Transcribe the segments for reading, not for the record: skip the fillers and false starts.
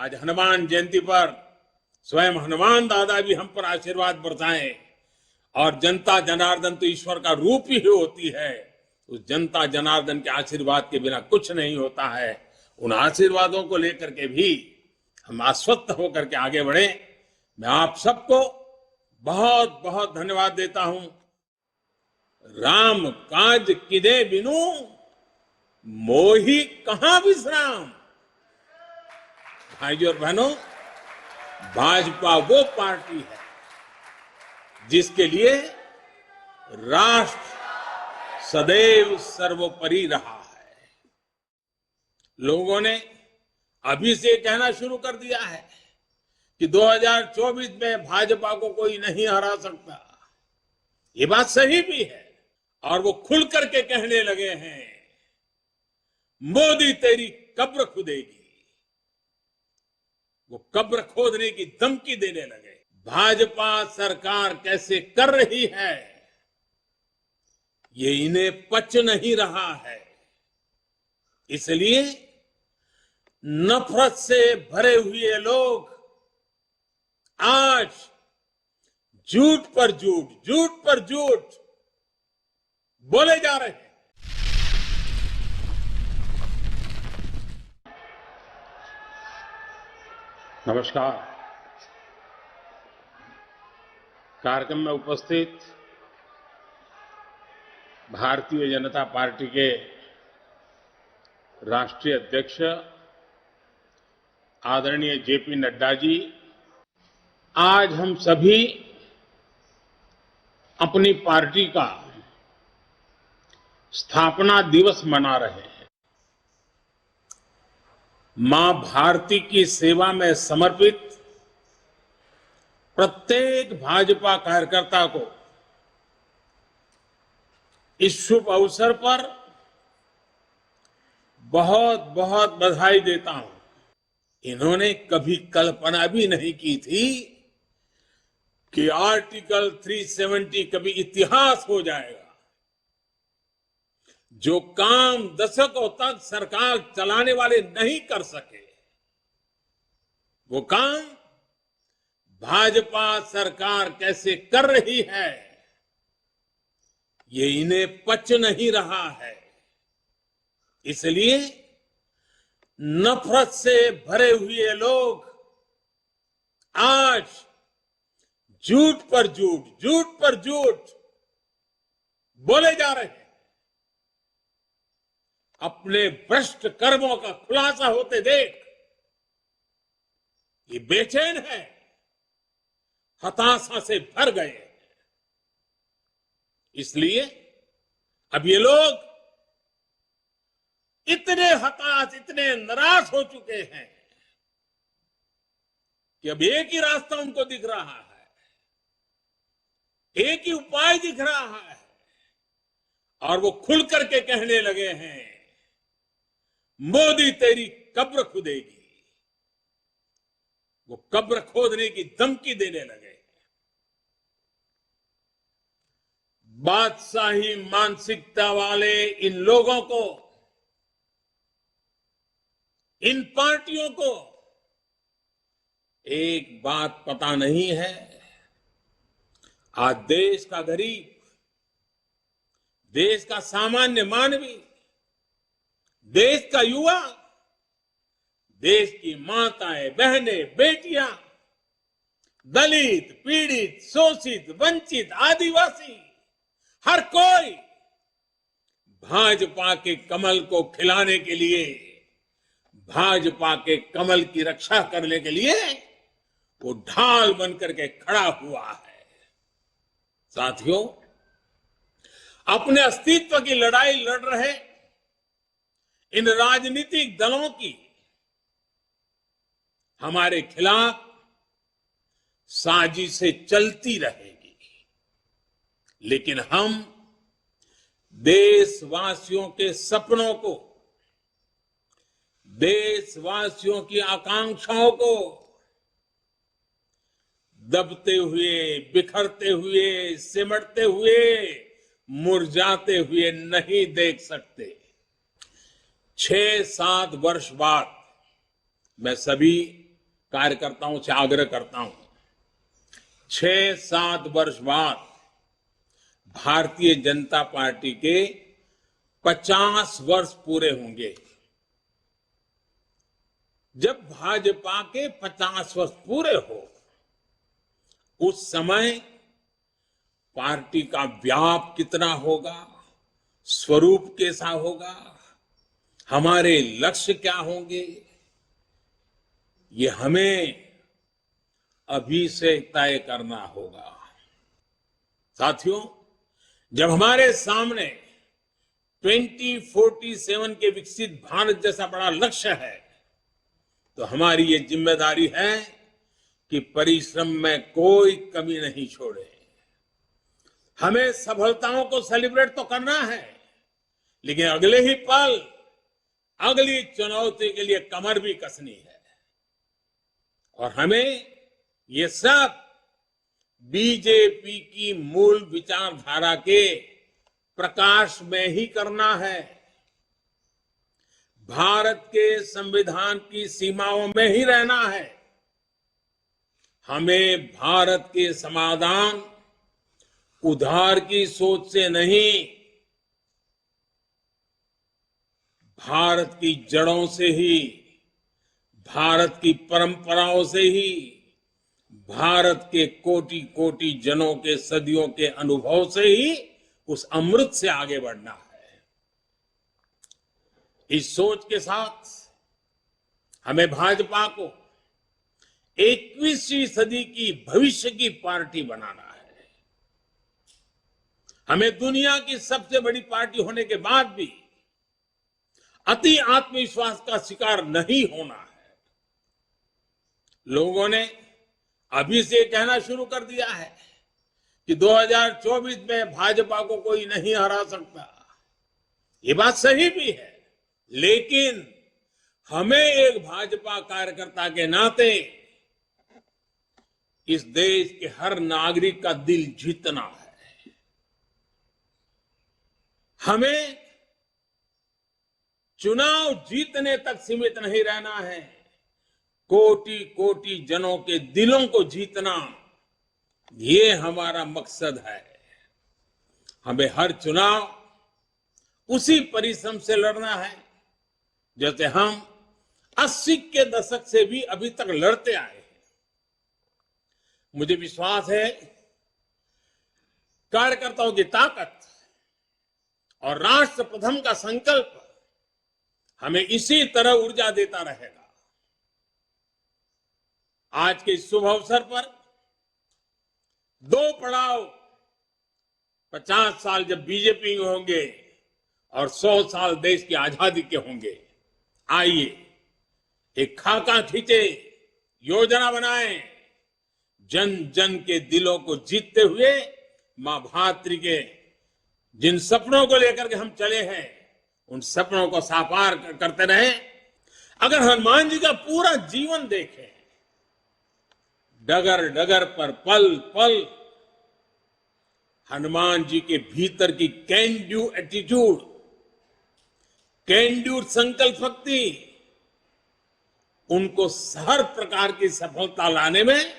आज हनुमान जयंती पर स्वयं हनुमान दादा भी हम पर आशीर्वाद बरसाएं। और जनता जनार्दन तो ईश्वर का रूप ही होती है। उस जनता जनार्दन के आशीर्वाद के बिना कुछ नहीं होता है। उन आशीर्वादों को लेकर के भी हम आश्वस्त होकर के आगे बढ़े। मैं आप सबको बहुत बहुत धन्यवाद देता हूं। राम काज किदे बिनु मोहि कहां विश्राम। भाइयों और बहनों, भाजपा वो पार्टी है जिसके लिए राष्ट्र सदैव सर्वोपरि रहा है। लोगों ने अभी से कहना शुरू कर दिया है कि 2024 में भाजपा को कोई नहीं हरा सकता। ये बात सही भी है और वो खुल करके कहने लगे हैं, मोदी तेरी कब्र खुदेगी। वो कब्र खोदने की धमकी देने लगे। भाजपा सरकार कैसे कर रही है ये इन्हें पच नहीं रहा है। इसलिए नफरत से भरे हुए लोग आज झूठ पर झूठ, झूठ पर झूठ बोले जा रहे हैं। नमस्कार। कार्यक्रम में उपस्थित भारतीय जनता पार्टी के राष्ट्रीय अध्यक्ष आदरणीय जेपी नड्डा जी, आज हम सभी अपनी पार्टी का स्थापना दिवस मना रहे हैं। मां भारती की सेवा में समर्पित प्रत्येक भाजपा कार्यकर्ता को इस शुभ अवसर पर बहुत बहुत बधाई देता हूं। इन्होंने कभी कल्पना भी नहीं की थी कि आर्टिकल 370 कभी इतिहास हो जाएगा। जो काम दशकों तक सरकार चलाने वाले नहीं कर सके, वो काम भाजपा सरकार कैसे कर रही है ये इन्हें पच नहीं रहा है। इसलिए नफरत से भरे हुए लोग आज झूठ पर झूठ, झूठ पर झूठ बोले जा रहे हैं। अपने भ्रष्ट कर्मों का खुलासा होते देख ये बेचैन है, हताशा से भर गए। इसलिए अब ये लोग इतने हताश, इतने निराश हो चुके हैं कि अब एक ही रास्ता उनको दिख रहा है, एक ही उपाय दिख रहा है और वो खुल करके कहने लगे हैं, मोदी तेरी कब्र खुदेगी। वो कब्र खोदने की धमकी देने लगे। बादशाही मानसिकता वाले इन लोगों को, इन पार्टियों को एक बात पता नहीं है। आज देश का गरीब, देश का सामान्य मानवी, देश का युवा, देश की माताएं, बहनें, बेटियां, दलित, पीड़ित, शोषित, वंचित, आदिवासी, हर कोई भाजपा के कमल को खिलाने के लिए, भाजपा के कमल की रक्षा करने के लिए वो ढाल बनकर के खड़ा हुआ है। साथियों, अपने अस्तित्व की लड़ाई लड़ रहे इन राजनीतिक दलों की हमारे खिलाफ साजिशें चलती रहेगी, लेकिन हम देशवासियों के सपनों को, देशवासियों की आकांक्षाओं को दबते हुए, बिखरते हुए, सिमटते हुए, मुरझाते हुए नहीं देख सकते। 6-7 वर्ष बाद मैं सभी कार्यकर्ताओं से आग्रह करता हूं, 6-7 वर्ष बाद भारतीय जनता पार्टी के 50 वर्ष पूरे होंगे। जब भाजपा के 50 वर्ष पूरे हो, उस समय पार्टी का व्याप कितना होगा, स्वरूप कैसा होगा, हमारे लक्ष्य क्या होंगे, ये हमें अभी से तय करना होगा। साथियों, जब हमारे सामने 2047 के विकसित भारत जैसा बड़ा लक्ष्य है, तो हमारी ये जिम्मेदारी है कि परिश्रम में कोई कमी नहीं छोड़े। हमें सफलताओं को सेलिब्रेट तो करना है, लेकिन अगले ही पल अगली चुनौती के लिए कमर भी कसनी है। और हमें ये सब बीजेपी की मूल विचारधारा के प्रकाश में ही करना है। भारत के संविधान की सीमाओं में ही रहना है। हमें भारत के समाधान उधार की सोच से नहीं, भारत की जड़ों से ही, भारत की परंपराओं से ही, भारत के कोटि कोटि जनों के सदियों के अनुभव से ही, उस अमृत से आगे बढ़ना है। इस सोच के साथ हमें भाजपा को 21वीं सदी की भविष्य की पार्टी बनाना है। हमें दुनिया की सबसे बड़ी पार्टी होने के बाद भी अति आत्मविश्वास का शिकार नहीं होना है। लोगों ने अभी से कहना शुरू कर दिया है कि 2024 में भाजपा को कोई नहीं हरा सकता। ये बात सही भी है, लेकिन हमें एक भाजपा कार्यकर्ता के नाते इस देश के हर नागरिक का दिल जीतना है। हमें चुनाव जीतने तक सीमित नहीं रहना है, कोटि कोटि जनों के दिलों को जीतना, ये हमारा मकसद है। हमें हर चुनाव उसी परिश्रम से लड़ना है जैसे हम 80 के दशक से भी अभी तक लड़ते आए हैं। मुझे विश्वास है कार्यकर्ताओं की ताकत और राष्ट्र प्रथम का संकल्प हमें इसी तरह ऊर्जा देता रहेगा। आज के इस शुभ अवसर पर 2 पड़ाव 50 साल जब बीजेपी के होंगे और 100 साल देश की आजादी के होंगे। आइए एक खाका खींचे, योजना बनाएं, जन जन के दिलों को जीतते हुए मां भातृ के जिन सपनों को लेकर के हम चले हैं, उन सपनों को साकार करते रहें। अगर हनुमान जी का पूरा जीवन देखें, डगर डगर पर पल पल हनुमान जी के भीतर की can do attitude, can do संकल्प शक्ति उनको हर प्रकार की सफलता लाने में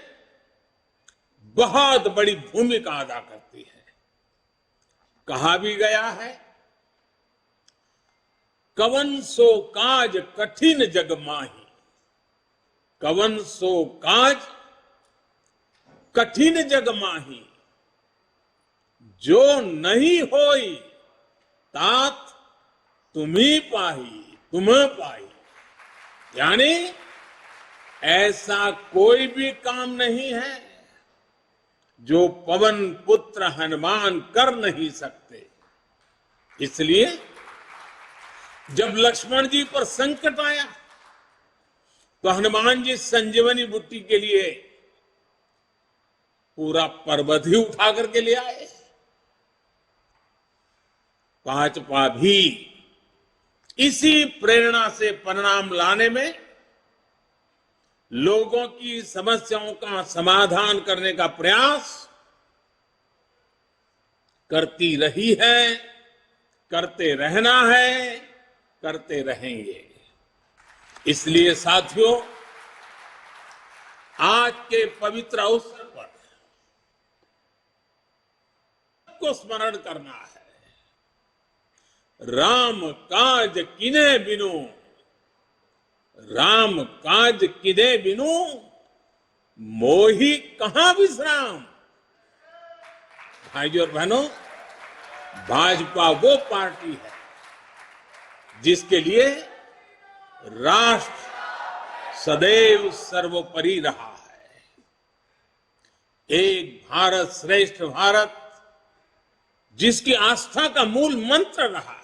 बहुत बड़ी भूमिका अदा करती है। कहा भी गया है, कवन सो काज कठिन जग माही, कवन सो काज कठिन जग माही, जो नहीं होई तात तुम्ही पाही, तुम्हें पाई। यानी ऐसा कोई भी काम नहीं है जो पवन पुत्र हनुमान कर नहीं सकते। इसलिए जब लक्ष्मण जी पर संकट आया तो हनुमान जी संजीवनी बूटी के लिए पूरा पर्वत ही उठा करके ले आए। भाजपा भी इसी प्रेरणा से परिणाम लाने में, लोगों की समस्याओं का समाधान करने का प्रयास करती रही है, करते रहना है, करते रहेंगे। इसलिए साथियों, आज के पवित्र अवसर पर को स्मरण करना है। राम काज किने बिनु, राम काज किने बिनु, मोहि कहां विश्राम। भाइयों और बहनों, भाजपा वो पार्टी है जिसके लिए राष्ट्र सदैव सर्वोपरि रहा है। एक भारत श्रेष्ठ भारत जिसकी आस्था का मूल मंत्र रहा है।